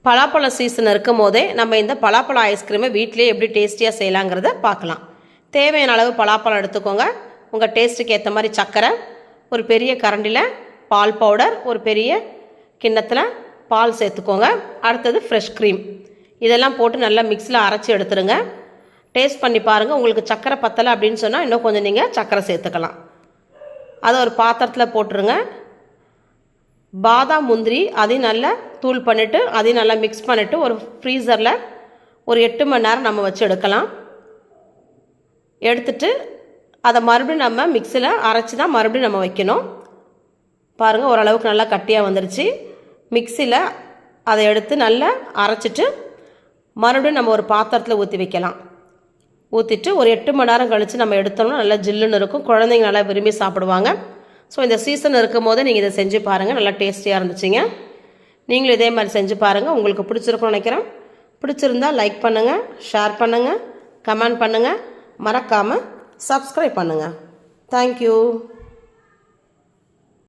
பலாப்பழ season இருக்கும் போதே நம்ம இந்த பலாப்பழ ஐஸ்கிரீமை வீட்டிலேயே எப்படி டேஸ்டியாக செய்யலாங்கிறத பார்க்கலாம். தேவையான அளவு பலாப்பழம் எடுத்துக்கோங்க. உங்கள் டேஸ்ட்டுக்கு ஏற்ற மாதிரி சர்க்கரை, ஒரு பெரிய கரண்டியில் பால் பவுடர், ஒரு பெரிய கிண்ணத்தில் பால் சேர்த்துக்கோங்க. அடுத்தது ஃப்ரெஷ் க்ரீம், இதெல்லாம் போட்டு நல்லா மிக்ஸில் அரைச்சி எடுத்துருங்க. டேஸ்ட் பண்ணி பாருங்கள். உங்களுக்கு சர்க்கரை பத்தலை அப்படின்னு சொன்னால் இன்னும் கொஞ்சம் நீங்கள் சர்க்கரை சேர்த்துக்கலாம். அதை ஒரு பாத்திரத்தில் போட்டுருங்க. பாதாம் முந்திரி அதையும் நல்லா தூள் பண்ணிவிட்டு அதையும் நல்லா மிக்ஸ் பண்ணிவிட்டு ஒரு ஃப்ரீசரில் ஒரு 8 மணி நேரம் நம்ம வச்சு எடுக்கலாம். எடுத்துட்டு அதை மறுபடியும் நம்ம மிக்ஸியில் அரைச்சி தான் மறுபடியும் நம்ம வைக்கணும். பாருங்கள், ஓரளவுக்கு நல்லா கட்டியாக வந்துருச்சு. மிக்ஸியில் அதை எடுத்து நல்லா அரைச்சிட்டு மறுபடியும் நம்ம ஒரு பாத்திரத்தில் ஊற்றி வைக்கலாம். ஊற்றிட்டு ஒரு 8 மணி நேரம் கழித்து நம்ம எடுத்தோம்னா நல்லா ஜில்லுன்னு இருக்கும். குழந்தைங்க நல்லா விரும்பி சாப்பிடுவாங்க. ஸோ இந்த சீசன் இருக்கும் போது நீங்கள் இதை செஞ்சு பாருங்கள். நல்லா டேஸ்டியாக இருந்துச்சுங்க. நீங்களும் இதே மாதிரி செஞ்சு பாருங்கள். உங்களுக்கு பிடிச்சிருக்கும்னு நினைக்கிறேன். பிடிச்சிருந்தால் லைக் பண்ணுங்கள், ஷேர் பண்ணுங்கள், கமெண்ட் பண்ணுங்கள், மறக்காமல் சப்ஸ்கிரைப் பண்ணுங்கள். தேங்க்யூ.